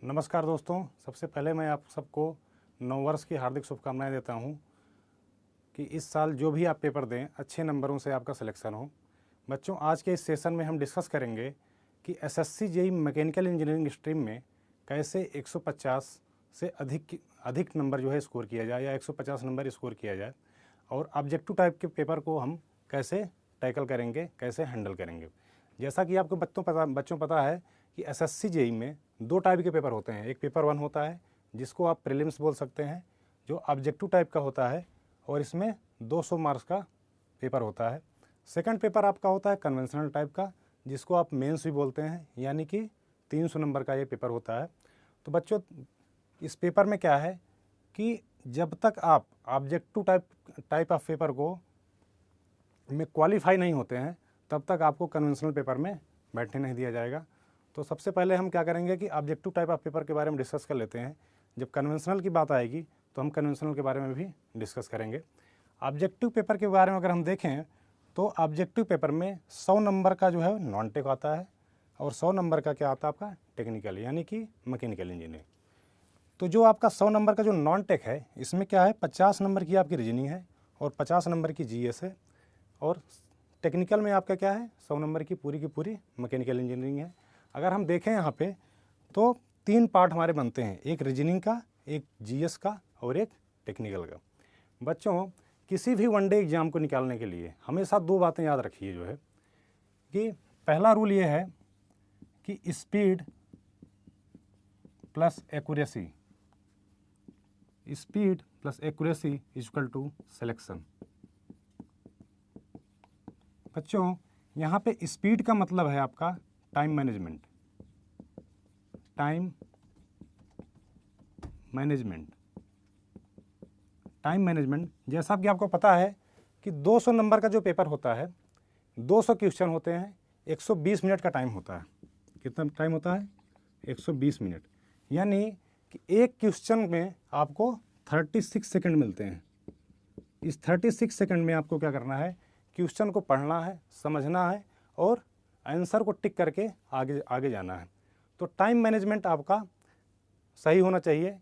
नमस्कार दोस्तों, सबसे पहले मैं आप सबको नववर्ष की हार्दिक शुभकामनाएं देता हूं कि इस साल जो भी आप पेपर दें अच्छे नंबरों से आपका सिलेक्शन हो। बच्चों, आज के इस सेशन में हम डिस्कस करेंगे कि SSC JEE mechanical engineering stream में कैसे 150 से अधिक नंबर जो है स्कोर किया जाए या 150 नंबर स्कोर किया जाए, और ऑब्जेक्टिव टाइप के पेपर को हम कैसे टैकल करेंगे, कैसे हैंडल करेंगे। जैसा कि आपको बच्चों पता है कि एसएससी जेईई में दो टाइप के पेपर होते हैं। एक पेपर 1 होता है जिसको आप प्रीलिम्स बोल सकते हैं, जो ऑब्जेक्टिव टाइप का होता है और इसमें 200 मार्क्स का पेपर होता है। सेकंड पेपर आपका होता है कन्वेंशनल टाइप का, जिसको आप मेंस भी बोलते हैं, यानी कि 300 नंबर का ये पेपर होता है। तो बच्चों, इस पेपर में क्या है कि जब तक आप ऑब्जेक्टिव टाइप ऑफ पेपर को में क्वालिफाई नहीं होते हैं तब तक आपको कन्वेंशनल पेपर में बैठने नहीं दिया जाएगा। तो सबसे पहले हम क्या करेंगे कि ऑब्जेक्टिव टाइप ऑफ पेपर के बारे में डिस्कस कर लेते हैं। जब कन्वेंशनल की बात आएगी तो हम कन्वेंशनल के बारे में भी डिस्कस करेंगे। ऑब्जेक्टिव पेपर के बारे में अगर हम देखें तो ऑब्जेक्टिव पेपर में 100 नंबर का जो है नॉन टेक आता है और 100 नंबर का क्या आता है आपका टेक्निकल, यानी कि मैकेनिकल इंजीनियरिंग। तो जो आपका 100 नंबर का जो नॉन टेक है, इसमें क्या है 50 नंबर की आपकी रीजनिंग है और 50 नंबर की जीएस है, और टेक्निकल में आपका क्या है 100 नंबर की पूरी मैकेनिकल इंजीनियरिंग है। अगर हम देखें यहाँ पे तो 3 पार्ट हमारे बनते हैं, एक रीजनिंग का, एक जीएस का और एक टेक्निकल का। बच्चों, किसी भी वनडे एग्जाम को निकालने के लिए हमेशा 2 बातें याद रखिए, जो है कि पहला रूल ये है कि speed plus accuracy, speed plus accuracy is equal to selection. बच्चों, यहाँ पे स्पीड का मतलब है आपका टाइम मैनेजमेंट, टाइम मैनेजमेंट। जैसा कि आपको पता है कि 200 नंबर का जो पेपर होता है, 200 क्वेश्चन होते हैं, 120 मिनट का टाइम होता है। कितना टाइम होता है? 120 मिनट। यानी कि एक क्वेश्चन में आपको 36 सेकंड मिलते हैं। इस 36 सेकंड में आपको क्या करना है, क्वेश्चन को पढ़ना है, समझना है और आंसर को टिक करके आगे जाना है। तो टाइम मैनेजमेंट आपका सही होना चाहिए।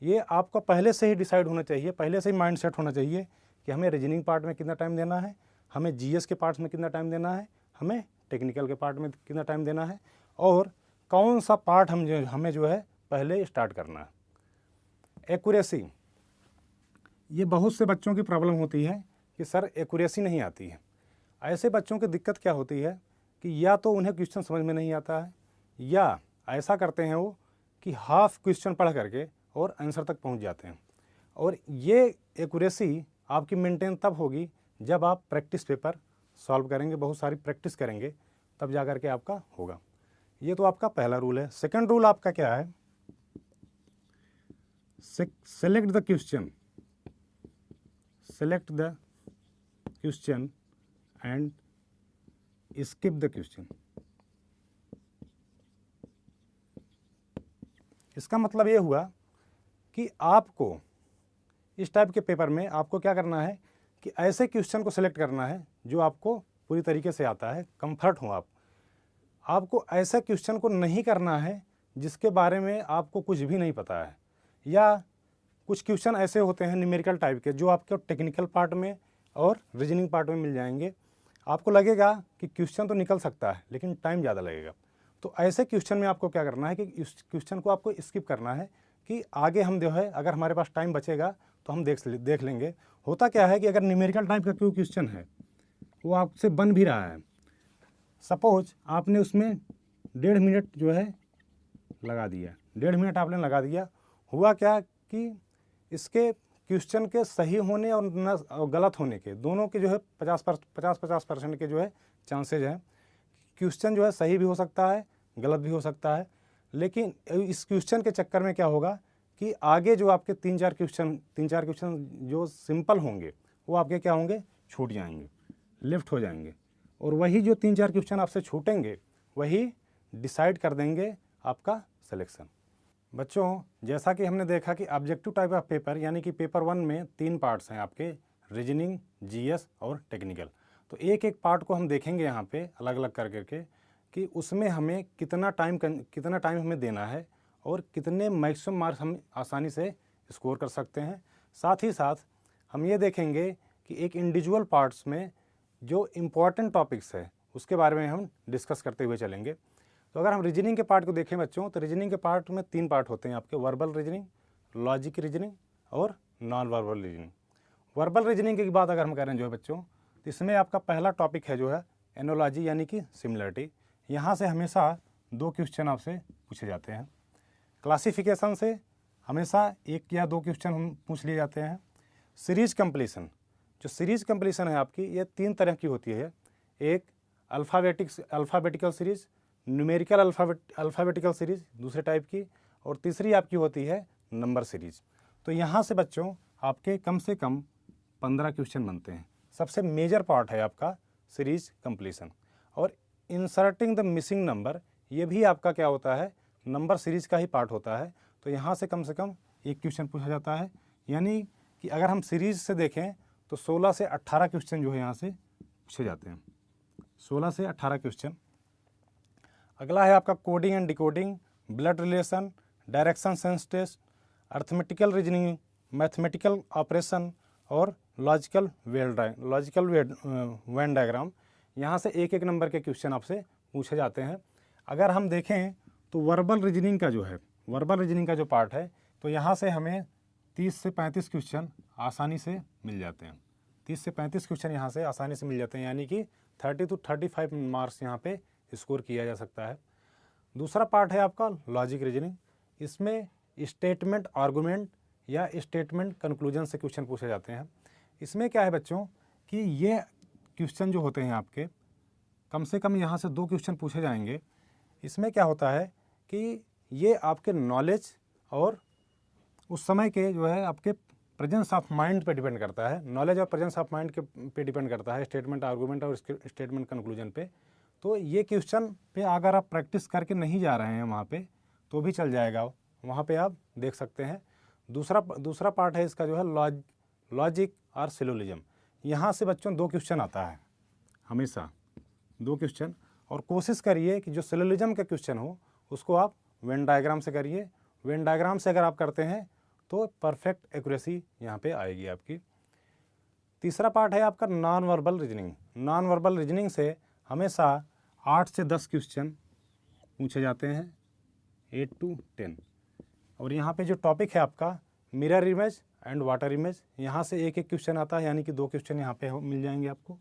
ये आपका पहले से ही डिसाइड होना चाहिए, पहले से ही माइंड सेट होना चाहिए कि हमें रीजनिंग पार्ट में कितना टाइम देना है, हमें जीएस के पार्ट्स में कितना टाइम देना है, हमें टेक्निकल के पार्ट में कितना टाइम देना है, और कौन सा पार्ट हमें जो है पहले स्टार्ट करना है। एक्यूरेसी, ये बहुत से बच्चों की प्रॉब्लम होती है कि सर एक्यूरेसी नहीं आती है। ऐसे बच्चों की दिक्कत क्या होती है कि या तो उन्हें क्वेश्चन समझ में नहीं आता है, या ऐसा करते हैं वो कि हाफ क्वेश्चन पढ़ करके और आंसर तक पहुंच जाते हैं। और ये एक्यूरेसी आपकी मेंटेन तब होगी जब आप प्रैक्टिस पेपर सॉल्व करेंगे, बहुत सारी प्रैक्टिस करेंगे, तब जा कर के आपका होगा। ये तो आपका पहला रूल है। सेकंड रूल आपका क्या है? Select the question and skip the question. इसका मतलब ये हुआ कि आपको इस टाइप के पेपर में आपको क्या करना है कि ऐसे क्वेश्चन को सिलेक्ट करना है जो आपको पूरी तरीके से आता है, कंफर्ट हो आपको ऐसे क्वेश्चन को नहीं करना है जिसके बारे में आपको कुछ भी नहीं पता है, या कुछ क्वेश्चन ऐसे होते हैं न्यूमेरिकल टाइप के जो आपको टेक्निकल पार्ट में और रीजनिंग पार्ट में मिल जाएंगे। आपको लगेगा कि क्वेश्चन तो निकल सकता है लेकिन टाइम ज़्यादा लगेगा। तो ऐसे क्वेश्चन में आपको क्या करना है कि इस क्वेश्चन को आपको स्किप करना है कि आगे हम जो है अगर हमारे पास टाइम बचेगा तो हम देख लेंगे। होता क्या है कि अगर न्यूमेरिकल टाइप का कोई क्वेश्चन है, वो आपसे बन भी रहा है, सपोज आपने उसमें 1.5 मिनट जो है लगा दिया, 1.5 मिनट आपने लगा दिया, हुआ क्या कि इसके क्वेश्चन के सही होने और गलत होने के दोनों के जो है 50% के जो है चांसेज हैं। क्वेश्चन जो है सही भी हो सकता है, गलत भी हो सकता है, लेकिन इस क्वेश्चन के चक्कर में क्या होगा कि आगे जो आपके 3-4 क्वेश्चन जो सिंपल होंगे वो आपके क्या होंगे, छूट जाएंगे, लेफ्ट हो जाएंगे, और वही जो 3-4 क्वेश्चन आपसे छूटेंगे वही डिसाइड कर देंगे आपका सिलेक्शन। बच्चों, जैसा कि हमने देखा कि ऑब्जेक्टिव टाइप ऑफ पेपर यानी कि पेपर 1 में 3 पार्ट्स हैं आपके, रीजनिंग, जीएस और टेक्निकल। तो एक एक पार्ट को हम देखेंगे यहाँ पे अलग अलग कर करके कि उसमें हमें कितना टाइम हमें देना है और कितने मैक्सिमम मार्क्स हम आसानी से स्कोर कर सकते हैं। साथ ही साथ हम ये देखेंगे कि एक इंडिविजुअल पार्ट्स में जो इम्पॉर्टेंट टॉपिक्स है उसके बारे में हम डिस्कस करते हुए चलेंगे। तो अगर हम रीजनिंग के पार्ट को देखें बच्चों, तो रीजनिंग के पार्ट में 3 पार्ट होते हैं आपके, वर्बल रीजनिंग, लॉजिक रीजनिंग और non verbal reasoning. Verbal reasoning की बात अगर हम करें जो है बच्चों, तो इसमें आपका पहला टॉपिक है जो है एनोलॉजी यानी कि सिमिलरिटी। यहाँ से हमेशा 2 क्वेश्चन आपसे पूछे जाते हैं। क्लासिफिकेशन से हमेशा 1 या 2 क्वेश्चन हम पूछ लिए जाते हैं। सीरीज कंप्लीशन, जो सीरीज कंप्लीशन है आपकी, ये 3 तरह की होती है। एक alphabetical series, numerical alphabetical series दूसरे टाइप की, और तीसरी आपकी होती है नंबर सीरीज। तो यहाँ से बच्चों आपके कम से कम 15 क्वेश्चन बनते हैं। सबसे मेजर पार्ट है आपका सीरीज कंप्लीशन। और इंसर्टिंग द मिसिंग नंबर, ये भी आपका क्या होता है, नंबर सीरीज का ही पार्ट होता है। तो यहाँ से कम 1 क्वेश्चन पूछा जाता है। यानी कि अगर हम सीरीज से देखें तो 16 से 18 क्वेश्चन जो है यहाँ से पूछे जाते हैं, 16 से 18 क्वेश्चन। अगला है आपका coding and decoding, blood relation, direction sense test, arithmetical reasoning, mathematical operation और लॉजिकल वेन डायग्राम। यहाँ से 1 नंबर के क्वेश्चन आपसे पूछे जाते हैं। अगर हम देखें तो वर्बल रीजनिंग का जो पार्ट है, तो यहाँ से हमें 30 से 35 क्वेश्चन आसानी से मिल जाते हैं। 30 से 35 क्वेश्चन यहाँ से आसानी से मिल जाते हैं, यानी कि 30 to 35 मार्क्स यहाँ पे स्कोर किया जा सकता है। दूसरा पार्ट है आपका लॉजिक रीजनिंग। इसमें स्टेटमेंट आर्गूमेंट या स्टेटमेंट कंक्लूजन से क्वेश्चन पूछे जाते हैं। इसमें क्या है बच्चों कि ये क्वेश्चन जो होते हैं आपके, कम से कम यहाँ से 2 क्वेश्चन पूछे जाएंगे। इसमें क्या होता है कि ये आपके नॉलेज और उस समय के जो है आपके प्रेजेंस ऑफ माइंड पे डिपेंड करता है। नॉलेज और प्रेजेंस ऑफ माइंड के पे डिपेंड करता है, स्टेटमेंट आर्गूमेंट और स्टेटमेंट कंक्लूजन पे। तो ये क्वेश्चन पे अगर आप प्रैक्टिस करके नहीं जा रहे हैं वहाँ पे, तो भी चल जाएगा, वहाँ पे आप देख सकते हैं। दूसरा पार्ट है इसका जो है लॉजिक और सिलोजिज्म। यहाँ से बच्चों 2 क्वेश्चन आता है, हमेशा 2 क्वेश्चन। और कोशिश करिए कि जो सिलोजिज्म का क्वेश्चन हो उसको आप वेन डायग्राम से करिए। वेन डायग्राम से अगर आप करते हैं तो परफेक्ट एक्यूरेसी यहाँ पे आएगी आपकी। तीसरा पार्ट है आपका non verbal reasoning. Non verbal reasoning से हमेशा 8 से 10 क्वेश्चन पूछे जाते हैं, 8 to 10। और यहाँ पे जो टॉपिक है आपका mirror image and water image, यहाँ से 1 क्वेश्चन आता है, यानी कि 2 क्वेश्चन यहाँ पे मिल जाएंगे आपको।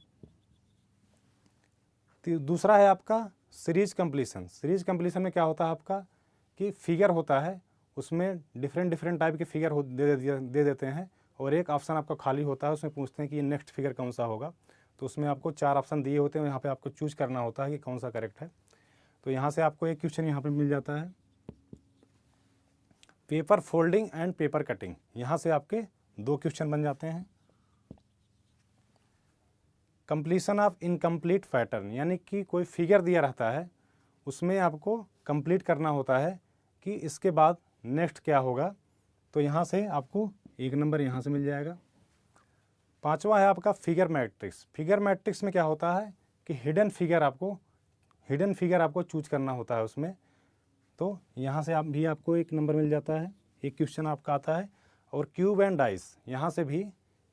दूसरा है आपका सीरीज कंप्लीशन। सीरीज कंप्लीशन में क्या होता है आपका कि फिगर होता है, उसमें डिफरेंट टाइप के फिगर दे देते हैं, और एक ऑप्शन आपका खाली होता है, उसमें पूछते हैं कि ये नेक्स्ट फिगर कौन सा होगा। तो उसमें आपको 4 ऑप्शन दिए होते हैं, यहाँ पे आपको चूज करना होता है कि कौन सा करेक्ट है। तो यहाँ से आपको 1 क्वेश्चन यहाँ पे मिल जाता है। Paper folding and paper cutting, यहाँ से आपके 2 क्वेश्चन बन जाते हैं। कंप्लीशन ऑफ इनकम्प्लीट पैटर्न, यानी कि कोई फिगर दिया रहता है, उसमें आपको कंप्लीट करना होता है कि इसके बाद नेक्स्ट क्या होगा। तो यहाँ से आपको 1 नंबर यहाँ से मिल जाएगा। 5वां है आपका फिगर मैट्रिक्स। फिगर मैट्रिक्स में क्या होता है कि हिडन फिगर आपको चूज करना होता है उसमें। तो यहाँ से आपको 1 नंबर मिल जाता है, 1 क्वेश्चन आपका आता है। और क्यूब एंड डाइस, यहाँ से भी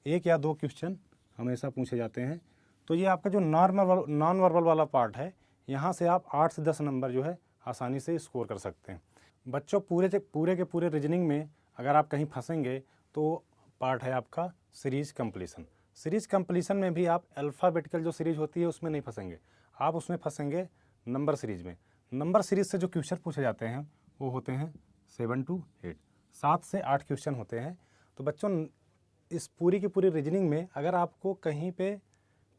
1 या 2 क्वेश्चन हमेशा पूछे जाते हैं। तो ये आपका जो नॉन वर्बल वाला पार्ट है, यहाँ से आप 8 से 10 नंबर जो है आसानी से स्कोर कर सकते हैं। बच्चों पूरे के पूरे रीजनिंग में अगर आप कहीं फंसेंगे तो पार्ट है आपका सीरीज कंप्लीशन। सीरीज कंप्लीशन में भी आप अल्फ़ाबेटिकल जो सीरीज होती है उसमें नहीं फंसेंगे, आप उसमें फंसेंगे नंबर सीरीज में। नंबर सीरीज से जो क्वेश्चन पूछे जाते हैं वो होते हैं 7 to 8, 7 से 8 क्वेश्चन होते हैं। तो बच्चों इस पूरी की पूरी रीजनिंग में अगर आपको कहीं पे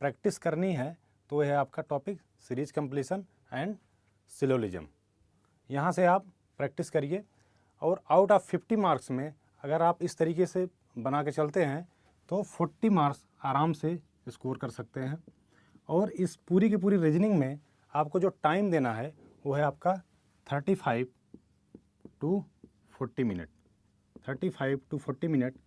प्रैक्टिस करनी है तो यह है आपका topic series completion and syllogism. यहाँ से आप प्रैक्टिस करिए, और आउट ऑफ 50 मार्क्स में अगर आप इस तरीके से बना के चलते हैं तो 40 मार्क्स आराम से स्कोर कर सकते हैं। और इस पूरी की पूरी रीजनिंग में आपको जो टाइम देना है वो है आपका 35 to 40 मिनट। 35 to 40 मिनट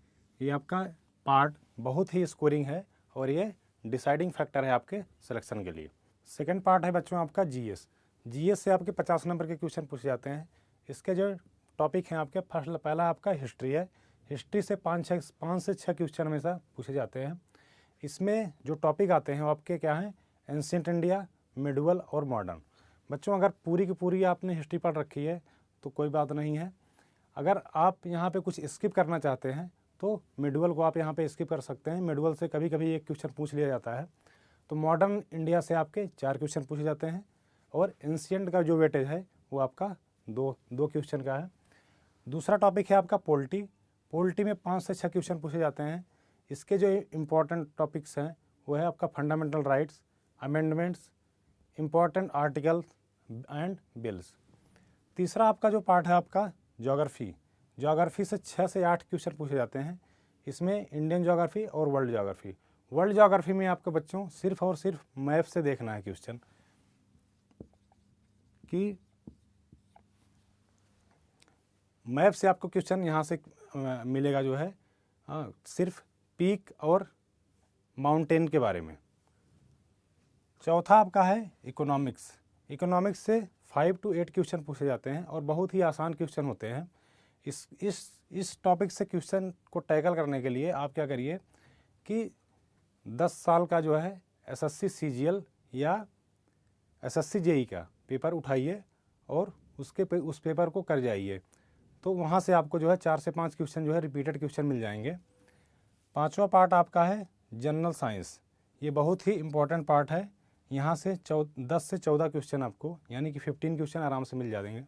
ये आपका पार्ट बहुत ही स्कोरिंग है, और ये डिसाइडिंग फैक्टर है आपके सिलेक्शन के लिए। सेकंड पार्ट है बच्चों आपका जीएस। जीएस से आपके 50 नंबर के क्वेश्चन पूछे जाते हैं। इसके जो टॉपिक हैं आपके, पहला आपका हिस्ट्री है। हिस्ट्री से 5 से 6 क्वेश्चन हमेशा पूछे जाते हैं। इसमें जो टॉपिक आते हैं वो आपके क्या हैं, एंशिएंट इंडिया, मिडिवल और मॉडर्न। बच्चों अगर पूरी की पूरी आपने हिस्ट्री पढ़ रखी है तो कोई बात नहीं है। अगर आप यहाँ पे कुछ स्किप करना चाहते हैं तो मिडिवल को आप यहाँ पे स्किप कर सकते हैं। मिडिवल से कभी कभी एक क्वेश्चन पूछ लिया जाता है। तो मॉडर्न इंडिया से आपके 4 क्वेश्चन पूछे जाते हैं और एंशिएंट का जो वेटेज है वो आपका दो क्वेश्चन का है। दूसरा टॉपिक है आपका पॉलिटी। पॉलिटी में 5 से 6 क्वेश्चन पूछे जाते हैं। इसके जो इम्पोर्टेंट टॉपिक्स हैं वो है आपका fundamental rights, amendments, important articles and bills. तीसरा आपका जो पार्ट है आपका ज्योग्राफी। ज्योग्राफी से 6 से 8 क्वेश्चन पूछे जाते हैं। इसमें इंडियन ज्योग्राफी और वर्ल्ड ज्योग्राफी। वर्ल्ड ज्योग्राफी में आपके बच्चों सिर्फ और सिर्फ मैप से देखना है क्वेश्चन कि मैप से आपको क्वेश्चन यहाँ से मिलेगा जो है सिर्फ पीक और माउंटेन के बारे में। चौथा आपका है इकोनॉमिक्स। इकोनॉमिक्स से 5 to 8 क्वेश्चन पूछे जाते हैं और बहुत ही आसान क्वेश्चन होते हैं। इस टॉपिक से क्वेश्चन को टैकल करने के लिए आप क्या करिए कि 10 साल का जो है एसएससी सीजीएल या एसएससी जेई का पेपर उठाइए और उस पेपर को कर जाइए, तो वहाँ से आपको जो है 4 से 5 क्वेश्चन जो है रिपीटेड क्वेश्चन मिल जाएंगे। पांचवा पार्ट आपका है जनरल साइंस। ये बहुत ही इम्पोर्टेंट पार्ट है। यहाँ से 10 से 14 क्वेश्चन आपको यानी कि 15 क्वेश्चन आराम से मिल जाएंगे।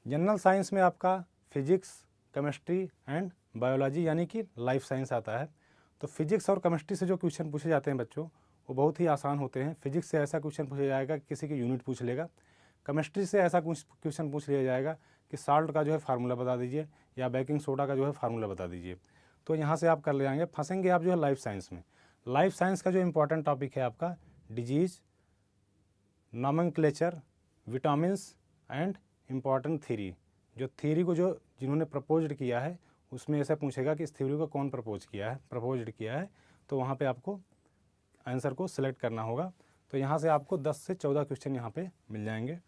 जनरल साइंस में आपका फिजिक्स, केमिस्ट्री एंड बायोलॉजी यानी कि लाइफ साइंस आता है। तो फिजिक्स और केमिस्ट्री से जो क्वेश्चन पूछे जाते हैं बच्चों वो बहुत ही आसान होते हैं। फिजिक्स से ऐसा क्वेश्चन पूछा जाएगा कि किसी की यूनिट पूछ लेगा। केमिस्ट्री से ऐसा क्वेश्चन पूछ लिया जाएगा कि साल्ट का जो है फार्मूला बता दीजिए या बेकिंग सोडा का जो है फार्मूला बता दीजिए। तो यहाँ से आप कर ले जाएंगे। फंसेंगे आप जो है लाइफ साइंस में। लाइफ साइंस का जो इम्पोर्टेंट टॉपिक है आपका disease, nomenclature, vitamins and important theory. जो थ्योरी को जो जिन्होंने प्रपोज्ड किया है उसमें ऐसा पूछेगा कि इस थ्योरी को कौन प्रपोज्ड किया है, तो वहाँ पे आपको आंसर को सिलेक्ट करना होगा। तो यहाँ से आपको 10 से 14 क्वेश्चन यहाँ पे मिल जाएंगे।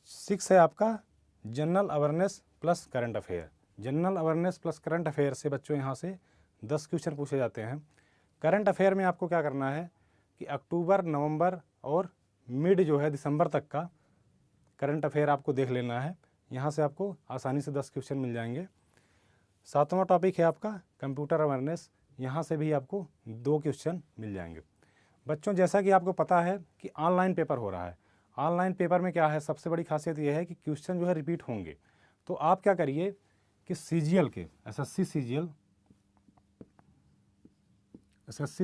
6 है आपका general awareness plus current affair. General awareness plus current affair से बच्चों यहाँ से 10 क्वेश्चन पूछे जाते हैं। करंट अफेयर में आपको क्या करना है कि अक्टूबर, नवंबर और मिड जो है दिसंबर तक का करंट अफेयर आपको देख लेना है। यहाँ से आपको आसानी से 10 क्वेश्चन मिल जाएंगे। 7वां टॉपिक है आपका कंप्यूटर अवेयरनेस। यहाँ से भी आपको 2 क्वेश्चन मिल जाएंगे। बच्चों जैसा कि आपको पता है कि ऑनलाइन पेपर हो रहा है। ऑनलाइन पेपर में क्या है, सबसे बड़ी खासियत यह है कि क्वेश्चन जो है रिपीट होंगे। तो आप क्या करिए कि सीजीएल के एसएससी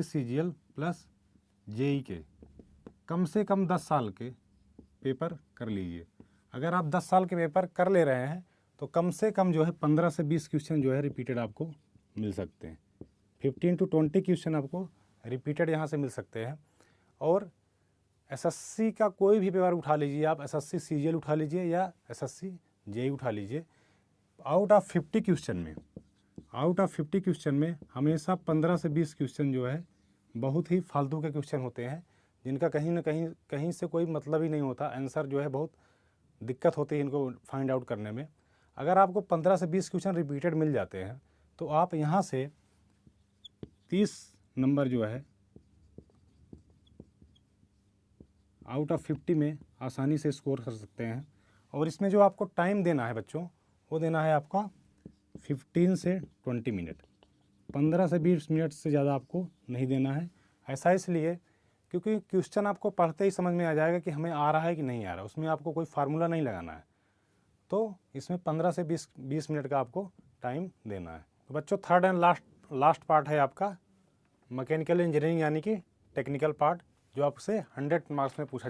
सीजीएल प्लस जेई के कम से कम 10 साल के पेपर कर लीजिए। अगर आप 10 साल के पेपर कर ले रहे हैं तो कम से कम जो है 15 से 20 क्वेश्चन जो है रिपीटेड आपको मिल सकते हैं। 15 to 20 क्वेश्चन आपको रिपीटेड यहाँ से मिल सकते हैं। और एसएससी का कोई भी पेपर उठा लीजिए आप, एसएससी सीजीएल उठा लीजिए या एसएससी जेई उठा लीजिए, आउट ऑफ 50 क्वेश्चन में हमेशा 15 से 20 क्वेश्चन जो है बहुत ही फालतू के क्वेश्चन होते हैं जिनका कहीं ना कहीं से कोई मतलब ही नहीं होता। आंसर जो है बहुत दिक्कत होती है इनको फाइंड आउट करने में। अगर आपको 15 से 20 क्वेश्चन रिपीटेड मिल जाते हैं तो आप यहाँ से 30 नंबर जो है आउट ऑफ 50 में आसानी से स्कोर कर सकते हैं। और इसमें जो आपको टाइम देना है बच्चों वो देना है आपका 15 से 20 मिनट। 15 से 20 मिनट से ज़्यादा आपको नहीं देना है। ऐसा इसलिए क्योंकि क्वेश्चन आपको पढ़ते ही समझ में आ जाएगा कि हमें आ रहा है कि नहीं आ रहा, उसमें आपको कोई फार्मूला नहीं लगाना है। तो इसमें 15 से 20 मिनट का आपको टाइम देना है। तो बच्चों थर्ड एंड लास्ट पार्ट है आपका मैकेनिकल इंजीनियरिंग यानी कि टेक्निकल पार्ट, जो आपसे 100 मार्क्स में पूछा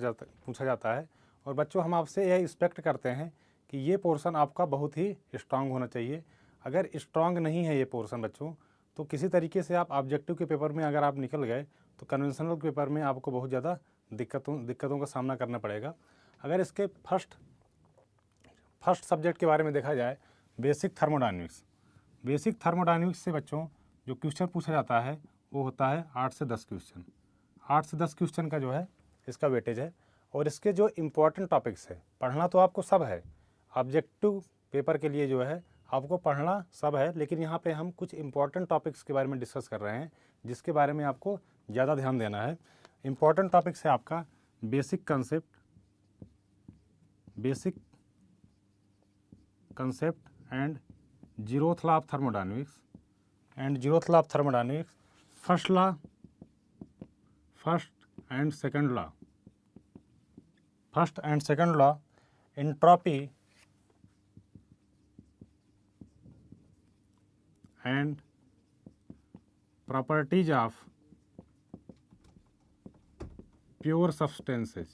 जाता है। और बच्चों हम आपसे यह एक्सपेक्ट करते हैं कि ये पोर्शन आपका बहुत ही स्ट्रांग होना चाहिए। अगर स्ट्रांग नहीं है ये पोर्शन बच्चों तो किसी तरीके से आप ऑब्जेक्टिव के पेपर में अगर आप निकल गए तो कन्वेंशनल पेपर में आपको बहुत ज़्यादा दिक्कतों का सामना करना पड़ेगा। अगर इसके फर्स्ट सब्जेक्ट के बारे में देखा जाए बेसिक थर्मोडायनेमिक्स से बच्चों जो क्वेश्चन पूछा जाता है वो होता है 8 से 10 क्वेश्चन। 8 से 10 क्वेश्चन का जो है इसका वेटेज है। और इसके जो इम्पोर्टेंट टॉपिक्स है, पढ़ना तो आपको सब है, ऑब्जेक्टिव पेपर के लिए जो है आपको पढ़ना सब है, लेकिन यहाँ पे हम कुछ इम्पॉर्टेंट टॉपिक्स के बारे में डिस्कस कर रहे हैं जिसके बारे में आपको ज़्यादा ध्यान देना है। इम्पॉर्टेंट टॉपिक्स है आपका basic concept and zeroth law of thermodynamics first and second law entropy and properties of pure substances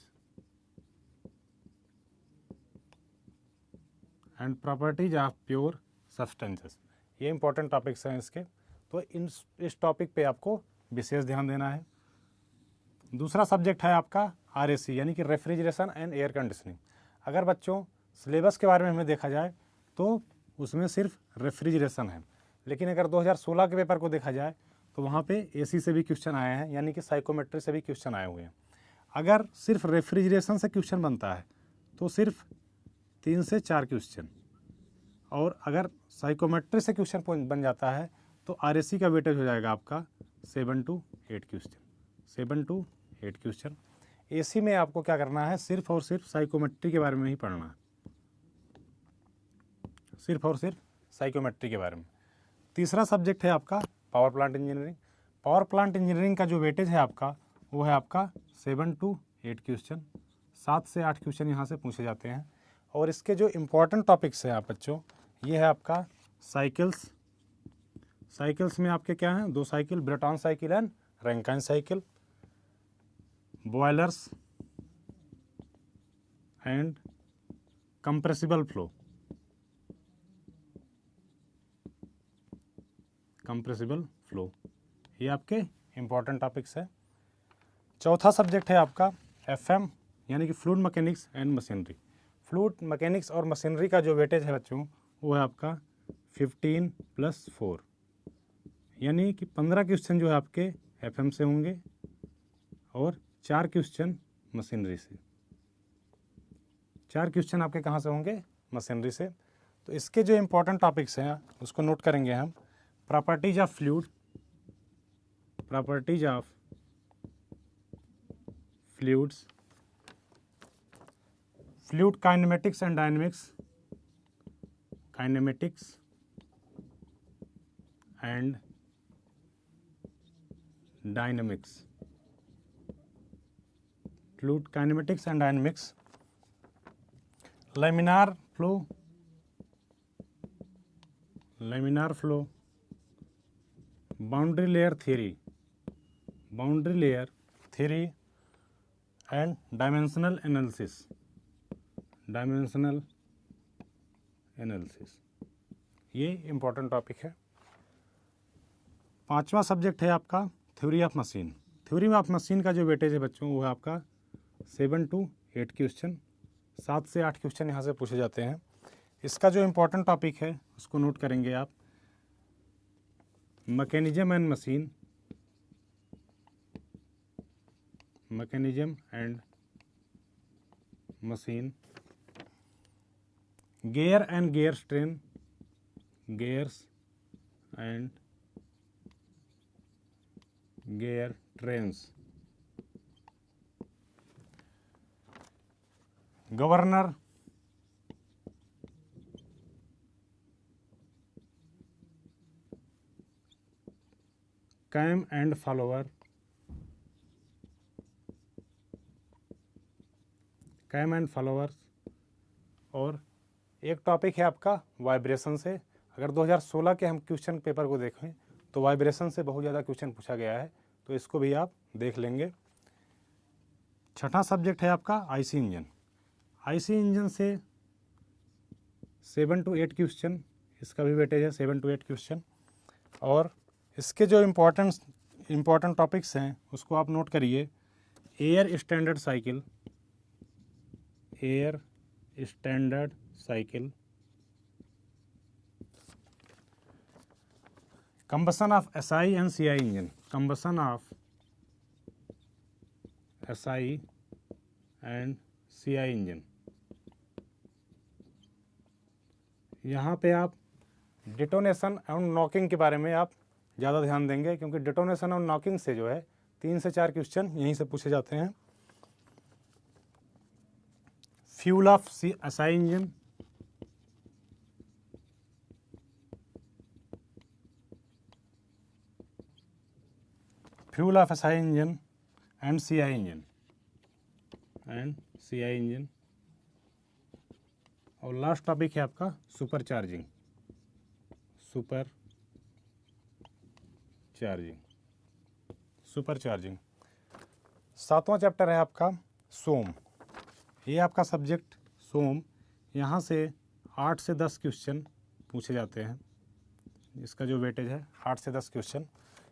ये इंपॉर्टेंट टॉपिक्स हैं इसके, तो इस टॉपिक पे आपको विशेष ध्यान देना है। दूसरा सब्जेक्ट है आपका RAC यानी कि रेफ्रिजरेशन एंड एयर कंडीशनिंग। अगर बच्चों सिलेबस के बारे में हमें देखा जाए तो उसमें सिर्फ रेफ्रिजरेशन है, लेकिन अगर 2016 के पेपर को देखा जाए तो वहाँ पे AC से भी क्वेश्चन आए हैं, यानी कि साइकोमेट्री से भी क्वेश्चन आए हुए हैं। अगर सिर्फ रेफ्रिजरेशन से क्वेश्चन बनता है तो सिर्फ 3 से 4 क्वेश्चन, और अगर साइकोमेट्री से क्वेश्चन बन जाता है तो RAC का वेटेज हो जाएगा आपका 7 to 8 क्वेश्चन। AC में आपको क्या करना है, सिर्फ और सिर्फ साइकोमेट्री के बारे में ही पढ़ना है, सिर्फ और सिर्फ साइकोमेट्री के बारे में। तीसरा सब्जेक्ट है आपका power plant engineering. Power plant engineering का जो वेटेज है आपका वो है आपका 7 to 8 क्वेश्चन, 7 से 8 क्वेश्चन यहाँ से पूछे जाते हैं। और इसके जो इम्पोर्टेंट टॉपिक्स हैं आप बच्चों, ये है आपका साइकिल्स में आपके क्या हैं, 2 cycle, Brayton cycle and Rankine cycle, boilers and compressible flow, ये आपके इम्पॉर्टेंट टॉपिक्स है। चौथा सब्जेक्ट है आपका FM यानी कि fluid mechanics and machinery. Fluid mechanics और मशीनरी का जो वेटेज है बच्चों वो है आपका 15+4, यानी कि 15 क्वेश्चन जो है आपके FM से होंगे और 4 क्वेश्चन मशीनरी से। 4 क्वेश्चन आपके कहाँ से होंगे, मशीनरी से। तो इसके जो इम्पोर्टेंट टॉपिक्स हैं उसको नोट करेंगे हम। Properties of fluid, fluid kinematics and dynamics, fluid kinematics and dynamics, laminar flow, boundary layer theory and dimensional analysis, ये इम्पोर्टेंट टॉपिक है। पांचवा सब्जेक्ट है आपका theory of machine. Theory of machine का जो वेटेज है बच्चों वो है आपका 7 to 8 क्वेश्चन, 7 से 8 क्वेश्चन यहाँ से पूछे जाते हैं। इसका जो इम्पोर्टेंट टॉपिक है उसको नोट करेंगे आप। Mechanism and machine, gear and gear strain, gears and gear trains, governor, cam and follower, और एक टॉपिक है आपका वाइब्रेशन से। अगर 2016 के हम क्वेश्चन पेपर को देखें तो वाइब्रेशन से बहुत ज़्यादा क्वेश्चन पूछा गया है, तो इसको भी आप देख लेंगे। छठा सब्जेक्ट है आपका आईसी इंजन से 7 to 8 क्वेश्चन, इसका भी वेटेज है 7 to 8 क्वेश्चन। और इसके जो इम्पोर्टेंट टॉपिक्स हैं उसको आप नोट करिए। Air standard cycle, combustion of SI and CI engine, यहाँ पे आप डिटोनेशन और नॉकिंग के बारे में आप ज़्यादा ध्यान देंगे, क्योंकि डिटोनेशन और नॉकिंग से जो है 3 से 4 क्वेश्चन यहीं से पूछे जाते हैं। Fuel of SI engine, fuel of SI engine and CI engine और लास्ट टॉपिक है आपका सुपर चार्जिंग। सातवां चैप्टर है आपका सोम। ये आपका सब्जेक्ट सोम, यहाँ से 8 से 10 क्वेश्चन पूछे जाते हैं। इसका जो वेटेज है 8 से 10 क्वेश्चन।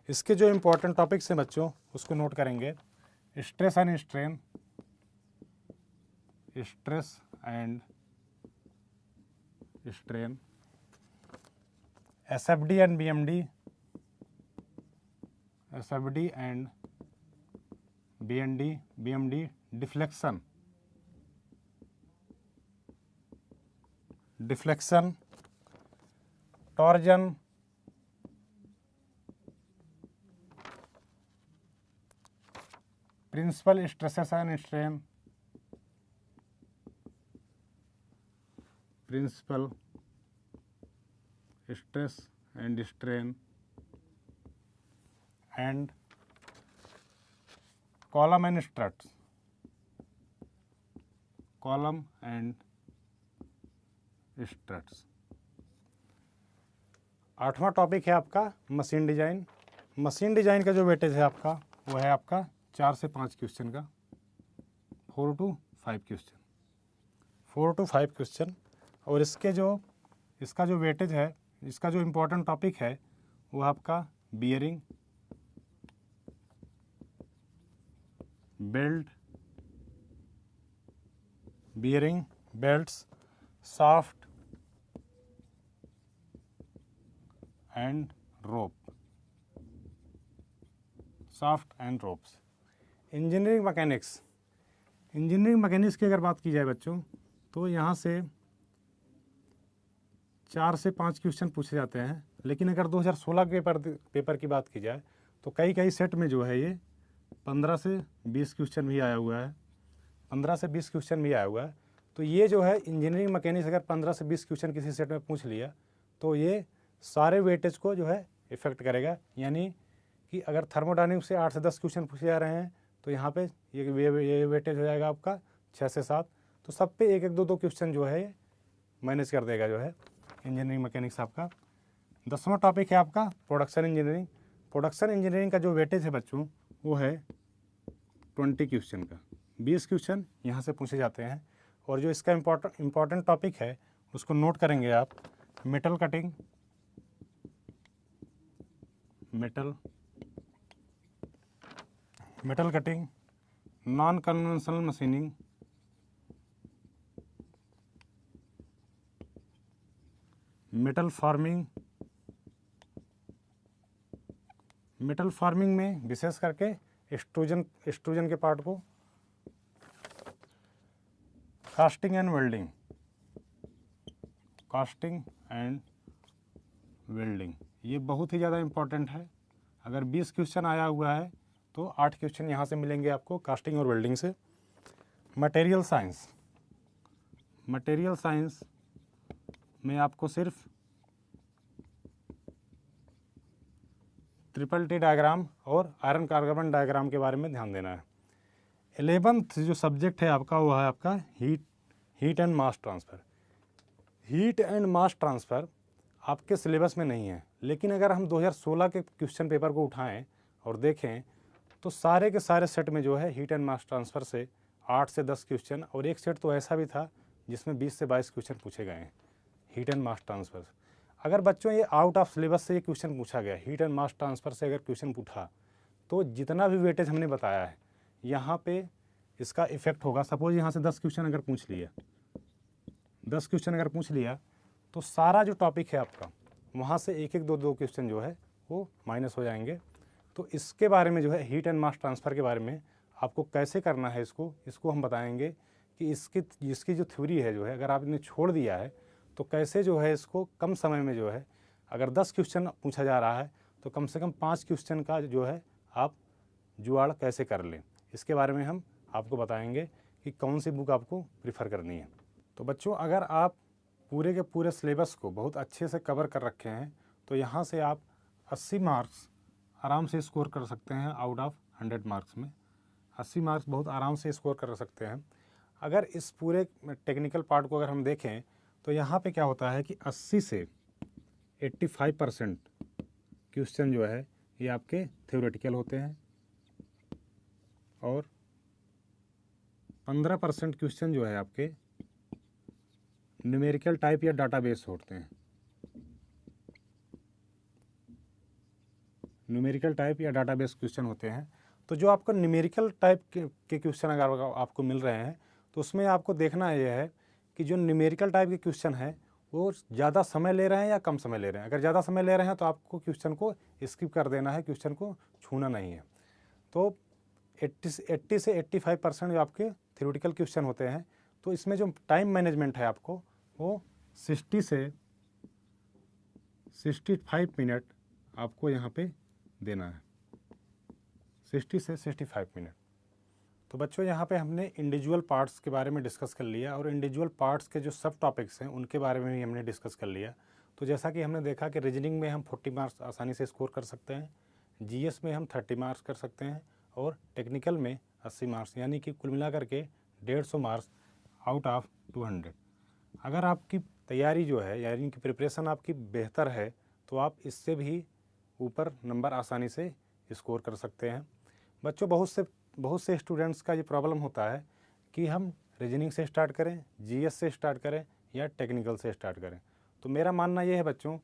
इसके जो इम्पोर्टेंट टॉपिक्स हैं बच्चों, उसको नोट करेंगे। Stress and strain, SFD and BMD, deflection, torsion, principal stresses and strain, principal stress and strain and column and struts, आठवां टॉपिक है आपका मशीन डिजाइन। मशीन डिजाइन का जो वेटेज है आपका वो है आपका 4 से 5 क्वेश्चन का, 4 to 5 क्वेश्चन। और इसका जो वेटेज है, इसका जो इम्पोर्टेंट टॉपिक है वो आपका bearing, belts, shaft and ropes. Engineering mechanics की अगर बात की जाए बच्चों, तो यहाँ से 4 से 5 क्वेश्चन पूछे जाते हैं। लेकिन अगर 2016 के पेपर की बात की जाए तो कई सेट में जो है ये 15 से 20 क्वेश्चन भी आया हुआ है। तो ये जो है इंजीनियरिंग मैकेनिक्स अगर 15 से 20 क्वेश्चन किसी सेट में पूछ लिया तो ये सारे वेटेज को जो है इफ़ेक्ट करेगा। यानी कि अगर थर्मोडायनेमिक्स से 8 से 10 क्वेश्चन पूछे जा रहे हैं तो यहाँ पे ये वेटेज हो जाएगा आपका 6 से 7। तो सब पे 1-1, 2-2 क्वेश्चन जो है मैनेज कर देगा जो है इंजीनियरिंग मैकेनिक्स आपका। 10वां टॉपिक है आपका प्रोडक्शन इंजीनियरिंग का जो वेटेज है बच्चों वो है 20 क्वेश्चन का। 20 क्वेश्चन यहाँ से पूछे जाते हैं। और जो इसका इम्पोर्टेंट टॉपिक है उसको नोट करेंगे आप। Metal cutting, non conventional machining, metal farming में विशेष करके एक्सट्रूजन के पार्ट को, कास्टिंग एंड वेल्डिंग, ये बहुत ही ज़्यादा इम्पोर्टेंट है। अगर 20 क्वेश्चन आया हुआ है तो 8 क्वेश्चन यहाँ से मिलेंगे आपको कास्टिंग और वेल्डिंग से। मटेरियल साइंस में आपको सिर्फ ट्रिपल-T डायग्राम और आयरन कार्बन डायग्राम के बारे में ध्यान देना है। 11th जो सब्जेक्ट है आपका वो है आपका हीट एंड मास ट्रांसफ़र आपके सिलेबस में नहीं है। लेकिन अगर हम 2016 के क्वेश्चन पेपर को उठाएं और देखें तो सारे के सारे सेट में जो है हीट एंड मास ट्रांसफ़र से 8 से 10 क्वेश्चन, और एक सेट तो ऐसा भी था जिसमें 20 से 22 क्वेश्चन पूछे गए हैं हीट एंड मास ट्रांसफ़र। अगर बच्चों ये आउट ऑफ सिलेबस से ये क्वेश्चन पूछा गया, हीट एंड मास ट्रांसफ़र से अगर क्वेश्चन पूछा तो जितना भी वेटेज हमने बताया है यहाँ पे इसका इफेक्ट होगा। सपोज यहाँ से 10 क्वेश्चन अगर पूछ लिया तो सारा जो टॉपिक है आपका वहाँ से 1-1, 2-2 क्वेश्चन जो है वो माइनस हो जाएंगे। तो इसके बारे में जो है हीट एंड मास ट्रांसफ़र के बारे में आपको कैसे करना है इसको हम बताएंगे कि इसकी जो थ्योरी है जो है अगर आपने छोड़ दिया है तो कैसे जो है इसको कम समय में जो है, अगर 10 क्वेश्चन पूछा जा रहा है तो कम से कम 5 क्वेश्चन का जो है आप जुगाड़ कैसे कर लें, इसके बारे में हम आपको बताएंगे कि कौन सी बुक आपको प्रीफर करनी है। तो बच्चों, अगर आप पूरे के पूरे सिलेबस को बहुत अच्छे से कवर कर रखे हैं तो यहाँ से आप 80 मार्क्स आराम से स्कोर कर सकते हैं। आउट ऑफ 100 मार्क्स में 80 मार्क्स बहुत आराम से स्कोर कर सकते हैं। अगर इस पूरे टेक्निकल पार्ट को अगर हम देखें तो यहाँ पे क्या होता है कि 80 से 85% क्वेश्चन जो है ये आपके थ्योरेटिकल होते हैं और 15% क्वेश्चन जो है आपके न्यूमेरिकल टाइप या डाटाबेस होते हैं। न्यूमेरिकल टाइप या डाटाबेस क्वेश्चन होते हैं। तो जो आपको न्यूमेरिकल टाइप के क्वेश्चन अगर आपको मिल रहे हैं तो उसमें आपको देखना यह है कि जो न्यूमेरिकल टाइप के क्वेश्चन हैं वो ज़्यादा समय ले रहे हैं या कम समय ले रहे हैं। अगर ज़्यादा समय ले रहे हैं तो आपको क्वेश्चन को स्किप कर देना है, क्वेश्चन को छूना नहीं है। तो 80 से 85% जो आपके थ्योरेटिकल क्वेश्चन होते हैं, तो इसमें जो टाइम मैनेजमेंट है आपको वो 60 से 65 मिनट आपको यहाँ पे देना है, 60 से 65 मिनट। तो बच्चों, यहाँ पे हमने इंडिविजुअल पार्ट्स के बारे में डिस्कस कर लिया और इंडिविजुअल पार्ट्स के जो सब टॉपिक्स हैं उनके बारे में भी हमने डिस्कस कर लिया। तो जैसा कि हमने देखा कि रीजनिंग में हम 40 मार्क्स आसानी से स्कोर कर सकते हैं, जीएस में हम 30 मार्क्स कर सकते हैं और टेक्निकल में 80 मार्क्स, यानी कि कुल मिलाकर के 150 मार्क्स आउट ऑफ 200। अगर आपकी तैयारी जो है यानी कि प्रिपरेशन आपकी बेहतर है तो आप इससे भी ऊपर नंबर आसानी से स्कोर कर सकते हैं। बच्चों, बहुत से स्टूडेंट्स का ये प्रॉब्लम होता है कि हम रीजनिंग से स्टार्ट करें, जीएस से स्टार्ट करें या टेक्निकल से स्टार्ट करें। तो मेरा मानना ये है बच्चों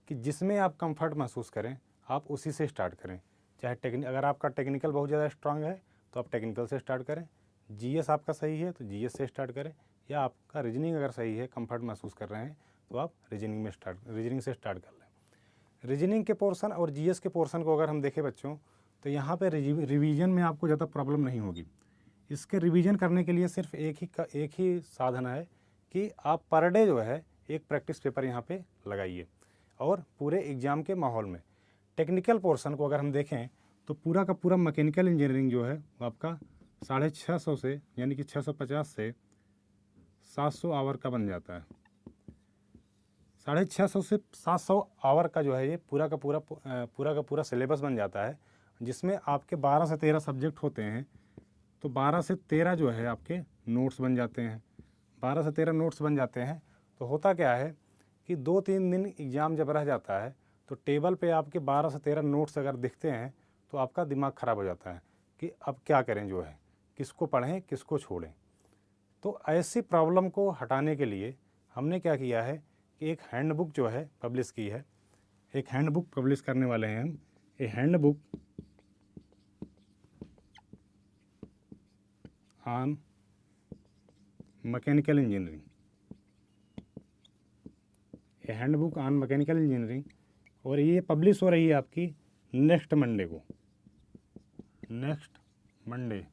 कि जिसमें आप कंफर्ट महसूस करें आप उसी से स्टार्ट करें। चाहे अगर आपका टेक्निकल बहुत ज़्यादा स्ट्रांग है तो आप टेक्निकल से स्टार्ट करें, जीएस आपका सही है तो जीएस से स्टार्ट करें, या आपका रीजनिंग अगर सही है, कंफर्ट महसूस कर रहे हैं तो आप रीजनिंग से स्टार्ट कर लें। रीजनिंग के पोर्शन और जीएस के पोर्शन को अगर हम देखें बच्चों तो यहाँ पे रिवीजन में आपको ज़्यादा प्रॉब्लम नहीं होगी। इसके रिवीजन करने के लिए सिर्फ एक ही साधन है कि आप पर डे जो है एक प्रैक्टिस पेपर यहाँ पे लगाइए और पूरे एग्ज़ाम के माहौल में। टेक्निकल पोर्शन को अगर हम देखें तो पूरा का पूरा मैकेनिकल इंजीनियरिंग जो है वो आपका 650 से यानी कि 650 से 700 आवर का बन जाता है। 650 से 700 आवर का जो है ये पूरा का पूरा सिलेबस बन जाता है, जिसमें आपके 12 से 13 सब्जेक्ट होते हैं। तो 12 से 13 जो है आपके नोट्स बन जाते हैं। 12 से 13 नोट्स बन जाते हैं तो होता क्या है कि 2-3 दिन एग्ज़ाम जब रह जाता है तो टेबल पे आपके 12 से 13 नोट्स अगर दिखते हैं तो आपका दिमाग ख़राब हो जाता है कि अब क्या करें, जो है किसको पढ़ें किसको छोड़ें। तो ऐसी प्रॉब्लम को हटाने के लिए हमने क्या किया है कि एक हैंडबुक जो है पब्लिश की है। एक हैंडबुक पब्लिश करने वाले हैं हम। A handbook on mechanical engineering, a handbook on mechanical engineering, और ये पब्लिश हो रही है आपकी नेक्स्ट मंडे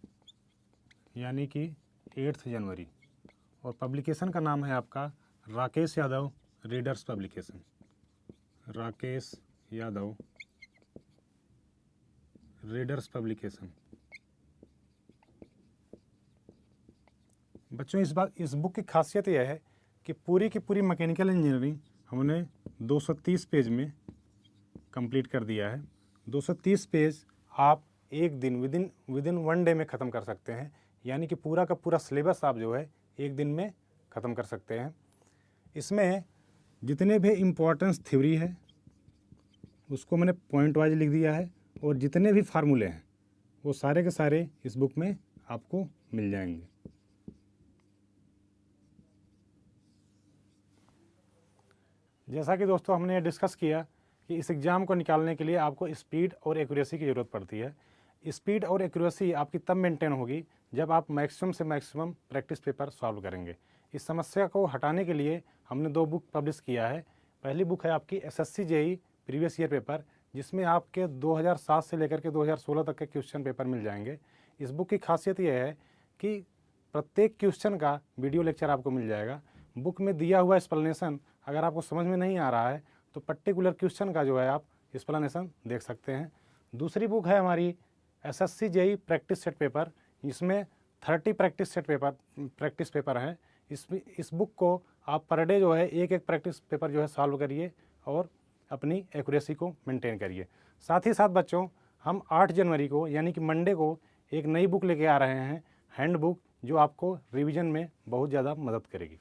यानी कि 8 जनवरी। और पब्लिकेशन का नाम है आपका Rakesh Yadav readers publication. Rakesh Yadav readers publication. बच्चों, इस बुक की खासियत यह है कि पूरी की पूरी मैकेनिकल इंजीनियरिंग हमने 230 पेज में कंप्लीट कर दिया है। 230 पेज आप एक दिन विदिन 1 डे में ख़त्म कर सकते हैं, यानी कि पूरा का पूरा सिलेबस आप जो है एक दिन में ख़त्म कर सकते हैं। इसमें जितने भी इम्पोर्टेंस थ्योरी है उसको मैंने पॉइंट वाइज लिख दिया है, और जितने भी फार्मूले हैं वो सारे के सारे इस बुक में आपको मिल जाएंगे। जैसा कि दोस्तों हमने डिस्कस किया कि इस एग्ज़ाम को निकालने के लिए आपको स्पीड और एक्यूरेसी की ज़रूरत पड़ती है। स्पीड और एक्यूरेसी आपकी तब मेंटेन होगी जब आप मैक्सिमम से मैक्सिमम प्रैक्टिस पेपर सॉल्व करेंगे। इस समस्या को हटाने के लिए हमने 2 बुक पब्लिश किया है। पहली बुक है आपकी SSC JEE previous year paper, जिसमें आपके 2007 से लेकर के 2016 तक के क्वेश्चन पेपर मिल जाएंगे। इस बुक की खासियत यह है कि प्रत्येक क्वेश्चन का वीडियो लेक्चर आपको मिल जाएगा। बुक में दिया हुआ एक्सप्लेनेशन अगर आपको समझ में नहीं आ रहा है तो पर्टिकुलर क्वेश्चन का जो है आप एक्सप्लेनेशन देख सकते हैं। दूसरी बुक है हमारी SSC JEE practice set paper, इसमें 30 प्रैक्टिस पेपर हैं। इस बुक को आप पर डे जो है एक प्रैक्टिस पेपर जो है सॉल्व करिए और अपनी एक्यूरेसी को मेंटेन करिए। साथ ही साथ बच्चों, हम 8 जनवरी को यानी कि मंडे को एक नई बुक लेके आ रहे हैं, हैंड बुक, जो आपको रिवीजन में बहुत ज़्यादा मदद करेगी।